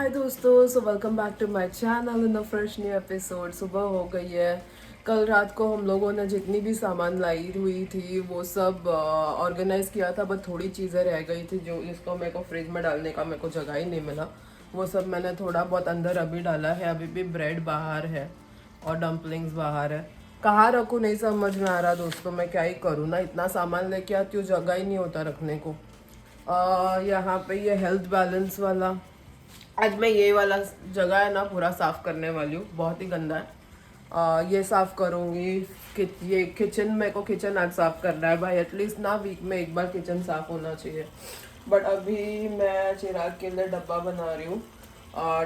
हाय दोस्तों, so welcome back to my channel in the fresh new episode. सुबह हो गई है। कल रात को हम लोगों ने जितनी भी सामान लाई हुई थी वो सब ऑर्गेनाइज किया था, बट थोड़ी चीज़ें रह गई थी जो जिसको मेरे को फ्रिज में डालने का मेरे को जगह ही नहीं मिला। वो सब मैंने थोड़ा बहुत अंदर अभी डाला है। अभी भी ब्रेड बाहर है और डम्पलिंग्स बाहर है। कहाँ रखूँ नहीं समझ में आ रहा दोस्तों, मैं क्या ही करूँ ना। इतना सामान लेके आती हूँ, जगह ही नहीं होता रखने को। यहाँ पे ये हेल्थ बैलेंस वाला, आज मैं ये वाला जगह है ना पूरा साफ करने वाली हूँ, बहुत ही गंदा है। ये साफ करूँगी। ये किचन, मेरे को किचन आज साफ करना है भाई। एटलीस्ट ना वीक में एक बार किचन साफ होना चाहिए। बट अभी मैं चिराग के लिए डब्बा बना रही हूँ।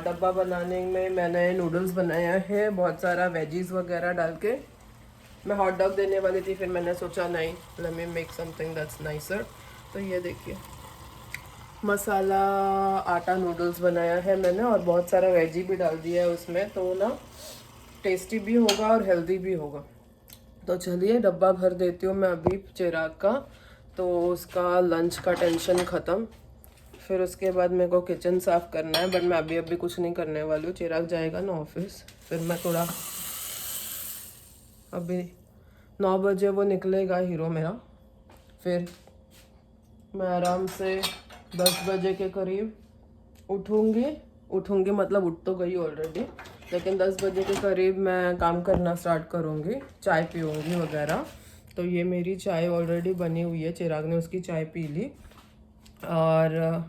डब्बा बनाने में मैंने नूडल्स बनाया है, बहुत सारा वेजीज वगैरह डाल के। मैं हॉट डॉग देने वाली थी, फिर मैंने सोचा नहीं, let me make something that's nicer. तो ये देखिए, मसाला आटा नूडल्स बनाया है मैंने और बहुत सारा वेजी भी डाल दिया है उसमें, तो ना टेस्टी भी होगा और हेल्दी भी होगा। तो चलिए डब्बा भर देती हूँ मैं अभी चिराग का, तो उसका लंच का टेंशन ख़त्म। फिर उसके बाद मेरे को किचन साफ़ करना है, बट मैं अभी अभी कुछ नहीं करने वाली हूँ। चिराग जाएगा ना ऑफिस, फिर मैं थोड़ा, अभी 9 बजे वो निकलेगा हीरो मेरा। फिर मैं आराम से 10 बजे के करीब उठूँगी मतलब उठ तो गई ऑलरेडी, लेकिन 10 बजे के करीब मैं काम करना स्टार्ट करूँगी, चाय पीऊँगी वगैरह। तो ये मेरी चाय ऑलरेडी बनी हुई है, चिराग ने उसकी चाय पी ली। और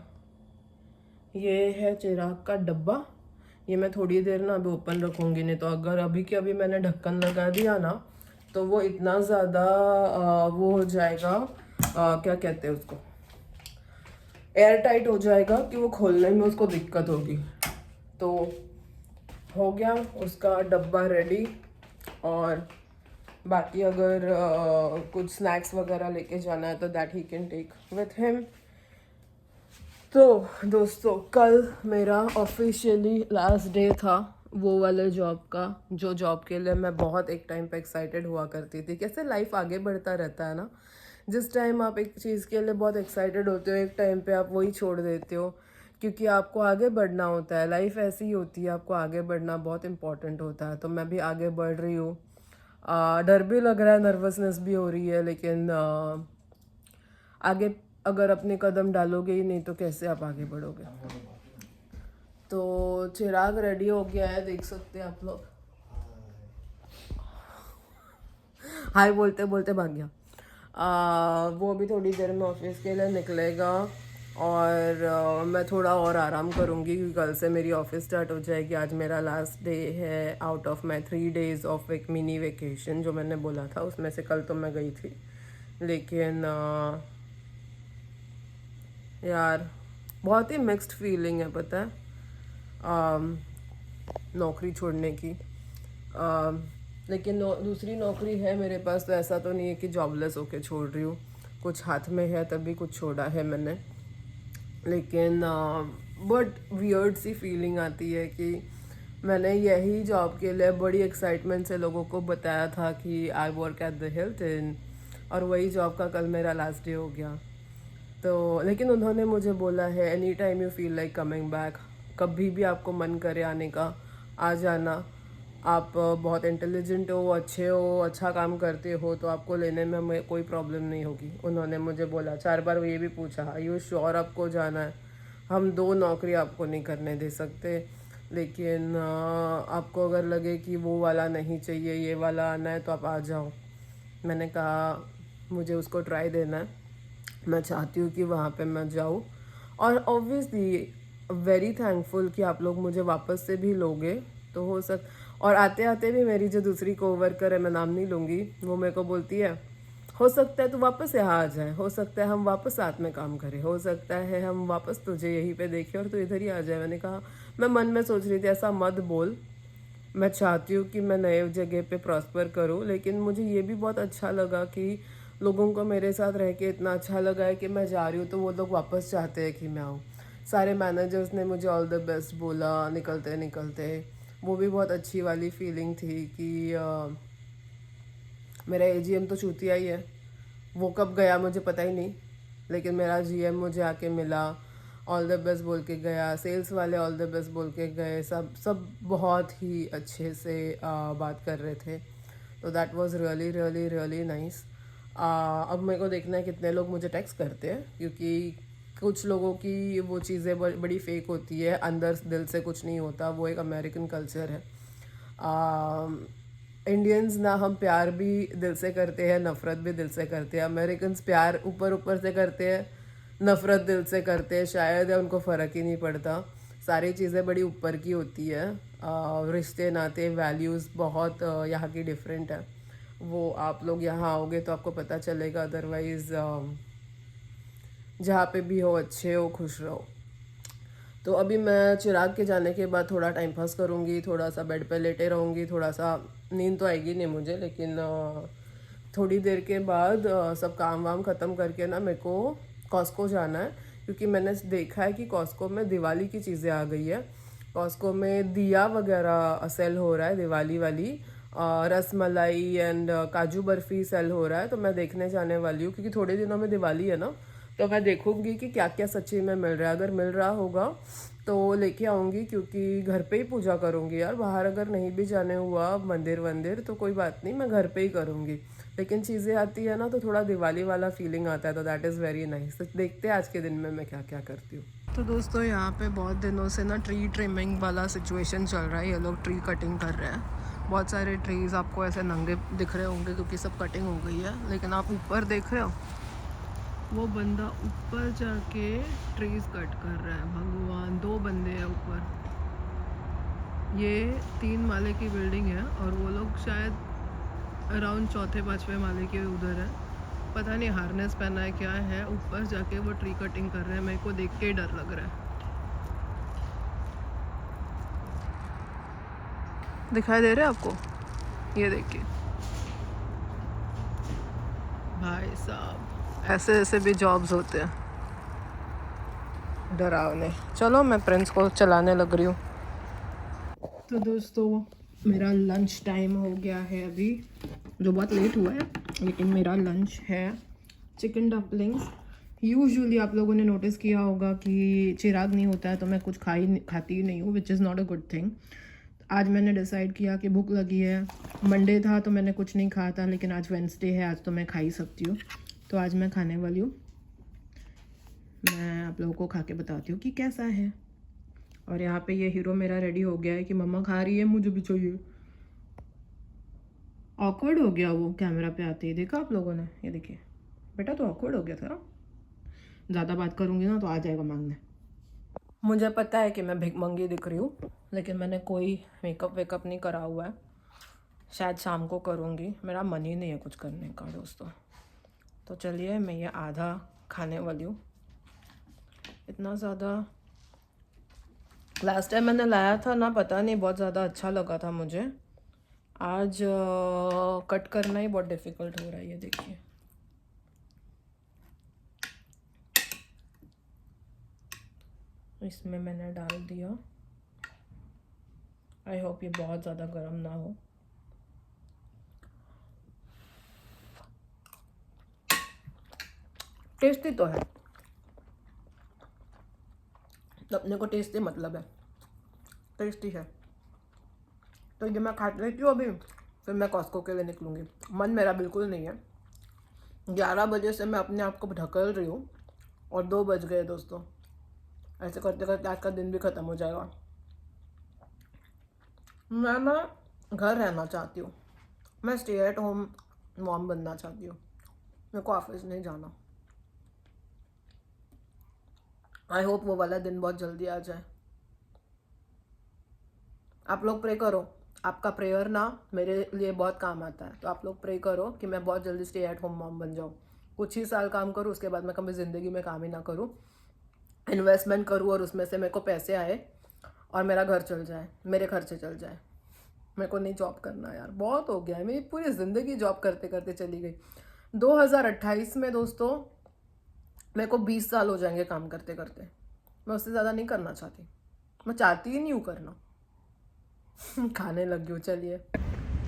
ये है चिराग का डब्बा। ये मैं थोड़ी देर ना अभी ओपन रखूँगी, नहीं तो अगर अभी के अभी मैंने ढक्कन लगा दिया ना तो वो इतना ज़्यादा वो हो जाएगा, क्या कहते हैं उसको, एयर टाइट हो जाएगा कि वो खोलने में उसको दिक्कत होगी। तो हो गया उसका डब्बा रेडी। और बाकी अगर कुछ स्नैक्स वगैरह लेके जाना है तो that he can take with him. तो दोस्तों, कल मेरा ऑफिशियली लास्ट डे था वो वाले जॉब का, जो जॉब के लिए मैं बहुत एक टाइम पे एक्साइटेड हुआ करती थी। कैसे लाइफ आगे बढ़ता रहता है ना, जिस टाइम आप एक चीज़ के लिए बहुत एक्साइटेड होते हो, एक टाइम पे आप वही छोड़ देते हो, क्योंकि आपको आगे बढ़ना होता है। लाइफ ऐसी ही होती है, आपको आगे बढ़ना बहुत इंपॉर्टेंट होता है। तो मैं भी आगे बढ़ रही हूँ। डर भी लग रहा है, नर्वसनेस भी हो रही है, लेकिन आगे अगर अपने कदम डालोगे ही नहीं तो कैसे आप आगे बढ़ोगे। तो चिराग रेडी हो गया है, देख सकते हैं आप लोग। हाय बोलते बोलते भाग गया। वो अभी थोड़ी देर में ऑफिस के लिए निकलेगा और मैं थोड़ा और आराम करूँगी क्योंकि कल से मेरी ऑफिस स्टार्ट हो जाएगी। आज मेरा लास्ट डे है out of my 3 days of एक मिनी वेकेशन जो मैंने बोला था, उसमें से कल तो मैं गई थी। लेकिन यार बहुत ही मिक्स्ड फीलिंग है, पता है, नौकरी छोड़ने की। लेकिन दूसरी नौकरी है मेरे पास, तो ऐसा तो नहीं है कि जॉबलेस होके छोड़ रही हूँ। कुछ हाथ में है तभी कुछ छोड़ा है मैंने। लेकिन बट वियर्ड सी फीलिंग आती है कि मैंने यही जॉब के लिए बड़ी एक्साइटमेंट से लोगों को बताया था कि I work at the health inn, और वही जॉब का कल मेरा लास्ट डे हो गया। तो लेकिन उन्होंने मुझे बोला है any time you feel like coming back, कभी भी आपको मन करे आने का, आ जाना। आप बहुत इंटेलिजेंट हो, अच्छे हो, अच्छा काम करते हो, तो आपको लेने में हमें कोई प्रॉब्लम नहीं होगी। उन्होंने मुझे बोला 4 बार, वो ये भी पूछा आर यू श्योर आपको जाना है, हम 2 नौकरी आपको नहीं करने दे सकते, लेकिन आपको अगर लगे कि वो वाला नहीं चाहिए, ये वाला आना है तो आप आ जाओ। मैंने कहा मुझे उसको ट्राई देना है, मैं चाहती हूँ कि वहाँ पे मैं जाऊँ। और ऑब्वियसली वेरी थैंकफुल कि आप लोग मुझे वापस से भी लोगे, तो हो और आते आते भी मेरी जो दूसरी कोवर्कर है, मैं नाम नहीं लूँगी, वो मेरे को बोलती है हो सकता है तू वापस यहाँ आ जाए, हो सकता है हम वापस साथ में काम करें, हो सकता है हम वापस तुझे यहीं पे देखें और तू इधर ही आ जाए। मैंने कहा, मैं मन में सोच रही थी ऐसा मत बोल, मैं चाहती हूँ कि मैं नए जगह पे प्रॉस्पर करूँ, लेकिन मुझे ये भी बहुत अच्छा लगा कि लोगों को मेरे साथ रह के इतना अच्छा लगा है कि मैं जा रही हूँ तो वो लोग वापस चाहते हैं कि मैं आऊँ। सारे मैनेजर्स ने मुझे ऑल द बेस्ट बोला निकलते निकलते। वो भी बहुत अच्छी वाली फीलिंग थी कि मेरा एजीएम तो चूतिया ही है, वो कब गया मुझे पता ही नहीं, लेकिन मेरा जीएम मुझे आके मिला। ऑल द बेस्ट बोल के गया, सेल्स वाले ऑल द बेस्ट बोल के गए, सब बहुत ही अच्छे से बात कर रहे थे। तो that was really really really nice. अब मेरे को देखना है कितने लोग मुझे टेक्स्ट करते हैं, क्योंकि कुछ लोगों की वो चीज़ें बड़ी फेक होती है, अंदर दिल से कुछ नहीं होता, वो एक अमेरिकन कल्चर है। इंडियंस ना हम प्यार भी दिल से करते हैं, नफ़रत भी दिल से करते हैं। अमेरिकन्स प्यार ऊपर ऊपर से करते हैं, नफ़रत दिल से करते हैं, शायद है उनको फ़र्क ही नहीं पड़ता। सारी चीज़ें बड़ी ऊपर की होती है। रिश्ते नाते वैल्यूज़ बहुत यहाँ की डिफरेंट है। वो आप लोग यहाँ आओगे तो आपको पता चलेगा, अदरवाइज़ जहाँ पे भी हो अच्छे हो, खुश रहो। तो अभी मैं चिराग के जाने के बाद थोड़ा टाइम पास करूँगी, थोड़ा सा बेड पे लेटे रहूँगी, थोड़ा सा नींद तो आएगी नहीं मुझे, लेकिन थोड़ी देर के बाद सब काम वाम ख़त्म करके ना मेरे को कॉस्को जाना है, क्योंकि मैंने देखा है कि कॉस्को में दिवाली की चीज़ें आ गई है। कॉस्को में दिया वगैरह सेल हो रहा है, दिवाली वाली रस मलाई एंड काजू बर्फ़ी सेल हो रहा है। तो मैं देखने जाने वाली हूँ, क्योंकि थोड़े दिनों में दिवाली है ना, तो मैं देखूँगी कि क्या क्या सच्ची में मिल रहा है। अगर मिल रहा होगा तो लेके आऊँगी, क्योंकि घर पे ही पूजा करूँगी यार। बाहर अगर नहीं भी जाने हुआ मंदिर वंदिर तो कोई बात नहीं, मैं घर पे ही करूँगी। लेकिन चीज़ें आती है ना तो थोड़ा दिवाली वाला फीलिंग आता है, तो दैट इज़ वेरी नाइस। तो देखते हैं आज के दिन में मैं क्या क्या करती हूँ। तो दोस्तों यहाँ पे बहुत दिनों से ना ट्री ट्रिमिंग वाला सिचुएशन चल रहा है। ये लोग ट्री कटिंग कर रहे हैं। बहुत सारे ट्रीज़ आपको ऐसे नंगे दिख रहे होंगे क्योंकि सब कटिंग हो गई है। लेकिन आप ऊपर देख रहे हो, वो बंदा ऊपर जाके ट्रीज कट कर रहा है। भगवान, 2 बंदे हैं ऊपर। ये 3 माले की बिल्डिंग है और वो लोग शायद अराउंड 4थे-5वें माले के उधर है। पता नहीं हार्नेस पहना है क्या है। ऊपर जाके वो ट्री कटिंग कर रहे हैं। मेरे को देख के डर लग रहा है। दिखाई दे रहा है आपको? ये देखिए भाई साहब, ऐसे ऐसे भी जॉब्स होते हैं, डरावने। चलो मैं प्रिंस को चलाने लग रही हूँ। तो दोस्तों मेरा लंच टाइम हो गया है अभी, जो बहुत लेट हुआ है, लेकिन मेरा लंच है चिकन डम्पलिंग्स। यूजुअली आप लोगों ने नोटिस किया होगा कि चिराग नहीं होता है तो मैं कुछ खाती ही नहीं हूँ, which is not a good thing. आज मैंने डिसाइड किया कि भूख लगी है। मंडे था तो मैंने कुछ नहीं खाया था, लेकिन आज वेंसडे है, आज तो मैं खा ही सकती हूँ। तो आज मैं खाने वाली हूँ। मैं आप लोगों को खा के बताती हूँ कि कैसा है। और यहाँ पे ये हीरो मेरा रेडी हो गया है कि मम्मा खा रही है, मुझे भी चाहिए। ऑकवर्ड हो गया वो कैमरा पे आते ही, देखा आप लोगों ने? ये देखिए बेटा, तो ऑकवर्ड हो गया था। ज़्यादा बात करूँगी ना तो आ जाएगा मांगने। मुझे पता है कि मैं भिखमंगी दिख रही हूँ, लेकिन मैंने कोई मेकअप वेकअप नहीं करा हुआ है। शायद शाम को करूँगी, मेरा मन ही नहीं है कुछ करने का दोस्तों। तो चलिए मैं ये आधा खाने वाली हूँ। इतना ज़्यादा लास्ट टाइम मैंने लाया था ना, पता नहीं बहुत ज़्यादा अच्छा लगा था मुझे। आज कट करना ही बहुत डिफ़िकल्ट हो रहा है। ये देखिए, इसमें मैंने डाल दिया। आई होप ये बहुत ज़्यादा गर्म ना हो। टेस्टी तो है, अपने को टेस्टी मतलब है, टेस्टी है। तो ये मैं खा लेती हूँ अभी, फिर मैं कॉस्को के लिए निकलूँगी। मन मेरा बिल्कुल नहीं है। 11 बजे से मैं अपने आप को ढकल रही हूँ और 2 बज गए दोस्तों। ऐसे करते करते आज का दिन भी ख़त्म हो जाएगा। मैं ना घर रहना चाहती हूँ, मैं स्टे एट होम मॉम बनना चाहती हूँ। मेरे को ऑफिस नहीं जाना। आई होप वो वाला दिन बहुत जल्दी आ जाए। आप लोग प्रे करो, आपका प्रेयर ना मेरे लिए बहुत काम आता है। तो आप लोग प्रे करो कि मैं बहुत जल्दी स्टे एट होम मॉम बन जाऊँ। कुछ ही साल काम करूँ, उसके बाद मैं कभी ज़िंदगी में काम ही ना करूँ, इन्वेस्टमेंट करूँ और उसमें से मेरे को पैसे आए और मेरा घर चल जाए, मेरे खर्चे चल जाए। मेरे को नहीं जॉब करना यार, बहुत हो गया है। मेरी पूरी ज़िंदगी जॉब करते करते चली गई। 2028 में दोस्तों मेरे को 20 साल हो जाएंगे काम करते करते। मैं उससे ज़्यादा नहीं करना चाहती, मैं चाहती ही नहीं हूँ करना। खाने लगी हूँ। चलिए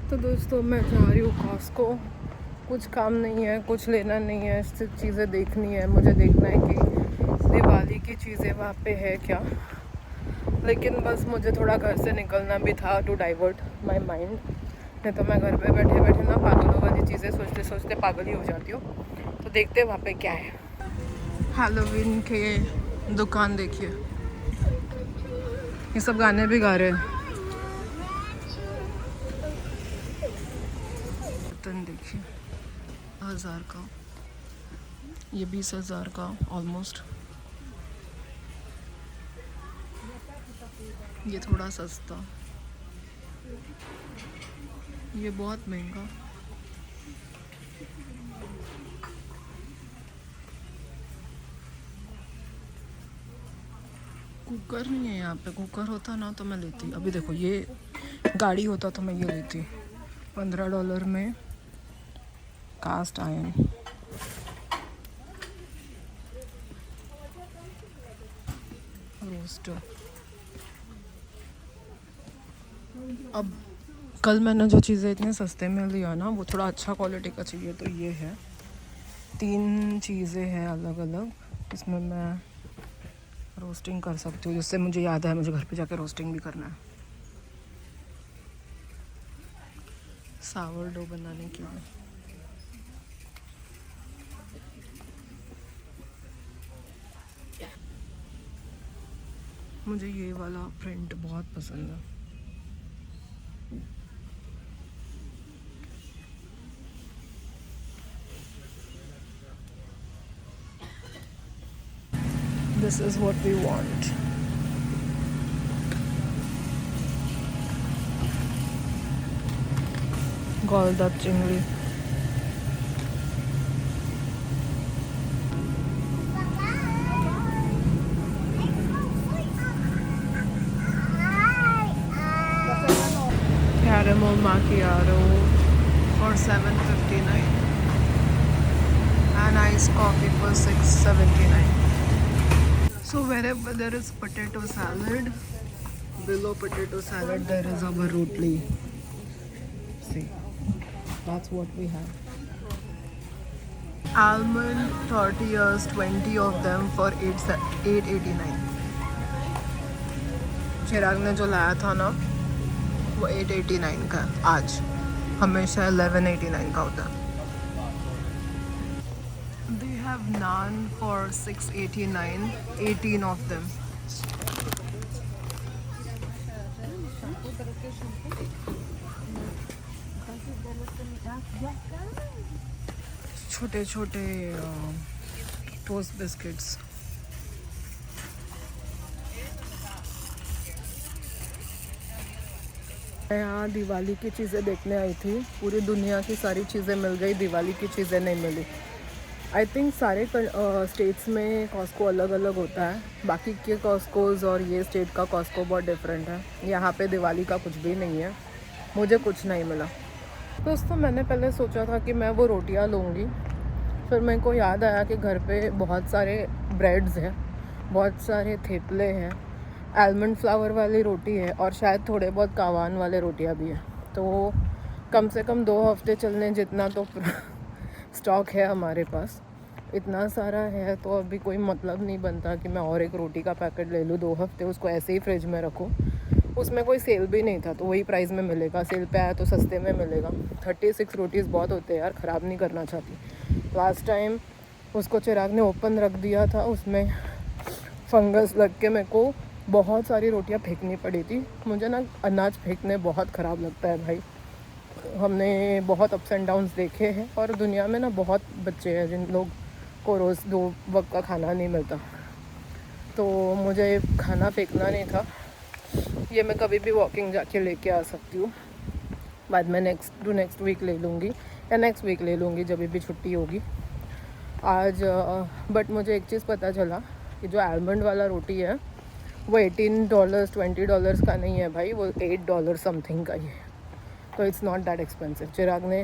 तो दोस्तों मैं जा रही हूँ कॉस्को। कुछ काम नहीं है, कुछ लेना नहीं है, सिर्फ चीज़ें देखनी है। मुझे देखना है कि दिवाली की चीज़ें वहाँ पे है क्या, लेकिन बस मुझे थोड़ा घर से निकलना भी था टू डाइवर्ट माई माइंड, नहीं तो मैं घर पे बैठे बैठे ना पागलों वाली चीज़ें सोचते सोचते पागल ही हो जाती हूँ। तो देखते हैं वहाँ पे क्या है। हैलोवीन के दुकान देखिए, ये सब गाने भी गा रहे हैं। बर्तन देखिए 1000 का, ये 20,000 का ऑलमोस्ट। ये थोड़ा सस्ता, ये बहुत महंगा। कुकर नहीं है यहाँ पे, कुकर होता ना तो मैं लेती। अभी देखो ये गाड़ी होता तो मैं ये लेती। $15 में कास्ट आयरन। रोस्टर। अब कल मैंने जो चीज़ें इतने सस्ते में लिया ना, वो थोड़ा अच्छा क्वालिटी का चाहिए, तो ये है। 3 चीज़ें हैं अलग अलग, इसमें मैं रोस्टिंग कर सकती हूँ, जिससे मुझे याद है मुझे घर पे जाके रोस्टिंग भी करना है, सावर डो बनाने के लिए। मुझे ये वाला प्रिंट बहुत पसंद है। This is what we want. Golda chingli. Caramel macchiato for $7.59 and iced coffee for $6.79. So wherever there is potato salad, below potato salad there is our rotli. See, that's what we have. Almond tortillas, 20 of them for $8.89. चिराग ने जो लाया था ना वो $8.89 का, आज हमेशा $11.89 का होता है। They have naan for $6.89, 18 of them. छोटे छोटे टोस्ट बिस्किट्स। मैं यहाँ दिवाली की चीज़ें देखने आई थी, पूरी दुनिया की सारी चीज़ें मिल गई, दिवाली की चीज़ें नहीं मिली। आई थिंक सारे स्टेट्स में कॉस्को अलग अलग होता है, बाकी के कॉस्कोज और ये स्टेट का कॉस्को बहुत डिफरेंट है। यहाँ पे दिवाली का कुछ भी नहीं है, मुझे कुछ नहीं मिला। दोस्तों मैंने पहले सोचा था कि मैं वो रोटियाँ लूँगी, फिर मेरे को याद आया कि घर पे बहुत सारे ब्रेड्स हैं, बहुत सारे थेपले हैं, आलमंड फ्लावर वाली रोटी है और शायद थोड़े बहुत कावान वाले रोटियाँ भी हैं। तो कम से कम 2 हफ्ते चलने जितना तो स्टॉक है हमारे पास। इतना सारा है तो अभी कोई मतलब नहीं बनता कि मैं और एक रोटी का पैकेट ले लूँ 2 हफ्ते, उसको ऐसे ही फ्रिज में रखूँ। उसमें कोई सेल भी नहीं था तो वही प्राइस में मिलेगा, सेल पे आया तो सस्ते में मिलेगा। 36 रोटीज़ बहुत होते हैं यार, ख़राब नहीं करना चाहती। लास्ट टाइम उसको चिराग ने ओपन रख दिया था, उसमें फंगस लग के मेरे को बहुत सारी रोटियां फेंकनी पड़ी थी। मुझे ना अनाज फेंकने बहुत ख़राब लगता है भाई। हमने बहुत अप्स एंड डाउन्स देखे हैं और दुनिया में ना बहुत बच्चे हैं जिन लोग को रोज़ 2 वक्त का खाना नहीं मिलता, तो मुझे खाना फेंकना नहीं था। ये मैं कभी भी वॉकिंग जाके लेके आ सकती हूँ, बाद में नेक्स्ट वीक ले लूँगी या नेक्स्ट वीक ले लूँगी जब भी छुट्टी होगी। आज बट मुझे एक चीज़ पता चला कि जो आलमंड वाला रोटी है वो $18 $20 का नहीं है भाई, वो $8 समथिंग का ही है। तो इट्स नॉट दैट एक्सपेंसिव। चिराग ने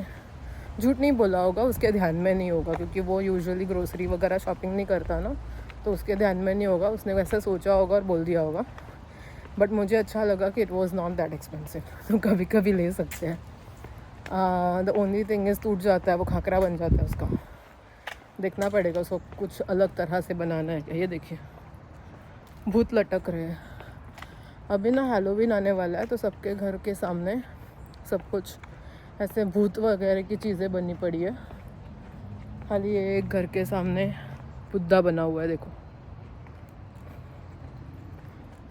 झूठ नहीं बोला होगा, उसके ध्यान में नहीं होगा क्योंकि वो यूजुअली ग्रोसरी वगैरह शॉपिंग नहीं करता ना, तो उसके ध्यान में नहीं होगा, उसने वैसे सोचा होगा और बोल दिया होगा। बट मुझे अच्छा लगा कि it was not that expensive, तो कभी कभी ले सकते हैं। द ओनली थिंग इज़ टूट जाता है, वो खाकरा बन जाता है उसका। देखना पड़ेगा उसको, कुछ अलग तरह से बनाना है क्या। ये देखिए भूत लटक रहे हैं। अभी ना हैलोवीन आने वाला है, तो सबके घर के सामने सब कुछ ऐसे भूत वगैरह की चीज़ें बनी पड़ी है। खाली ये एक घर के सामने बुद्धा बना हुआ है देखो,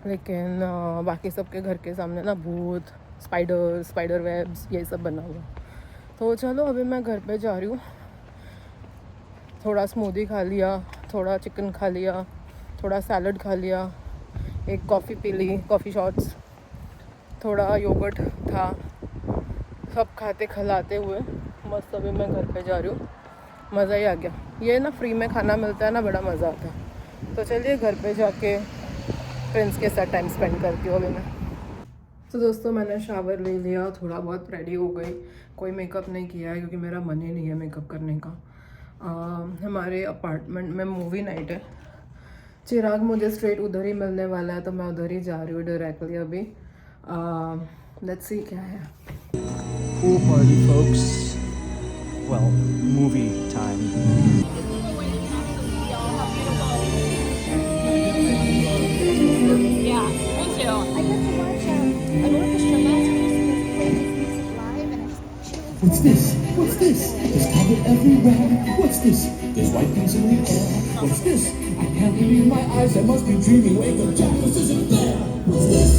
लेकिन बाकी सबके घर के सामने ना भूत, स्पाइडर वेब्स ये सब बना हुआ। तो चलो अभी मैं घर पे जा रही हूँ। थोड़ा स्मूदी खा लिया, थोड़ा चिकन खा लिया, थोड़ा सैलड खा लिया, एक कॉफ़ी पी ली, कॉफ़ी शॉट्स, थोड़ा योगर्ट था। सब खाते खिलाते हुए मस्त अभी मैं घर पे जा रही हूँ। मज़ा ही आ गया। ये ना फ्री में खाना मिलता है ना, बड़ा मज़ा आता है। तो चलिए घर पे जाके फ्रेंड्स के साथ टाइम स्पेंड करती हूँ अभी मैं। तो दोस्तों मैंने शावर ले लिया, थोड़ा बहुत रेडी हो गई। कोई मेकअप नहीं किया है क्योंकि मेरा मन ही नहीं है मेकअप करने का। हमारे अपार्टमेंट में मूवी नाइट है। चिराग मुझे स्ट्रेट उधर ही मिलने वाला है, तो मैं उधर ही जा रही हूँ डायरेक्टली अभी। लेट्स सी क्या है। Pool party, folks. Well, movie time. Yeah, me too. I got to watch an orchestra last Christmas play this music live, and What's this? What's this? There's carpet everywhere. What's this? There's white things in the air. What's this? I can't believe my eyes. I must be dreaming. Wake up, Jack. This isn't fair. What's this?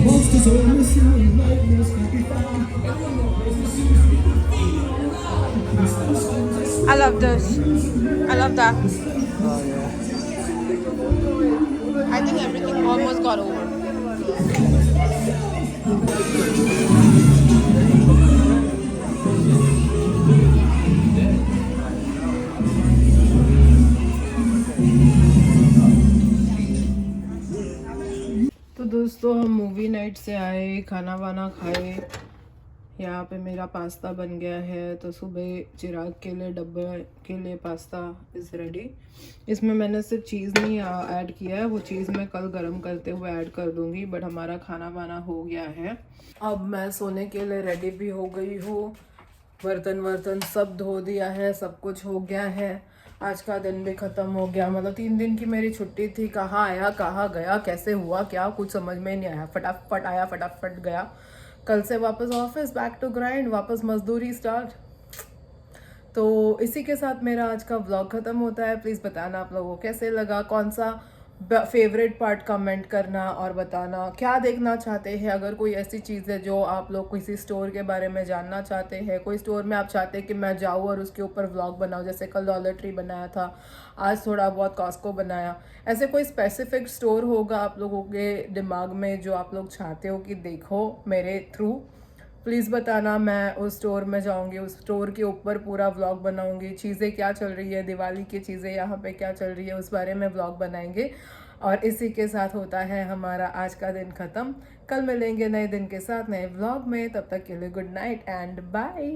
Monsters are missing and nightmares can't be found. I don't know where this seems to be feeling alive. I love this. I love that. Oh yeah. I think everything almost got over. तो दोस्तों हम movie night से आए, खाना वाना खाए। यहाँ पे मेरा पास्ता बन गया है। तो सुबह चिराग के लिए डब्बे के लिए पास्ता इज़ रेडी। इसमें मैंने सिर्फ चीज़ नहीं ऐड किया है, वो चीज़ मैं कल गरम करते हुए ऐड कर दूँगी। बट हमारा खाना वाना हो गया है। अब मैं सोने के लिए रेडी भी हो गई हूँ। बर्तन सब धो दिया है, सब कुछ हो गया है। आज का दिन भी ख़त्म हो गया। मतलब 3 दिन की मेरी छुट्टी थी। कहाँ आया कहाँ गया, कैसे हुआ क्या, कुछ समझ में नहीं आया। फटाफट आया फटाफट गया। कल से वापस ऑफिस, बैक टू ग्राइंड, वापस मजदूरी स्टार्ट। तो इसी के साथ मेरा आज का व्लॉग ख़त्म होता है। प्लीज़ बताना आप लोगों को कैसे लगा, कौन सा फेवरेट पार्ट कमेंट करना और बताना क्या देखना चाहते हैं। अगर कोई ऐसी चीज़ है जो आप लोग किसी स्टोर के बारे में जानना चाहते हैं, कोई स्टोर में आप चाहते हैं कि मैं जाऊँ और उसके ऊपर व्लॉग बनाऊँ, जैसे कल डॉलर ट्री बनाया था, आज थोड़ा बहुत कॉस्को बनाया। ऐसे कोई स्पेसिफिक स्टोर होगा आप लोगों के दिमाग में जो आप लोग चाहते हो कि देखो मेरे थ्रू, प्लीज़ बताना। मैं उस स्टोर में जाऊंगी, उस स्टोर के ऊपर पूरा व्लॉग बनाऊंगी। चीज़ें क्या चल रही है, दिवाली की चीज़ें यहाँ पे क्या चल रही है, उस बारे में व्लॉग बनाएंगे। और इसी के साथ होता है हमारा आज का दिन ख़त्म। कल मिलेंगे नए दिन के साथ नए व्लॉग में। तब तक के लिए गुड नाइट एंड बाय।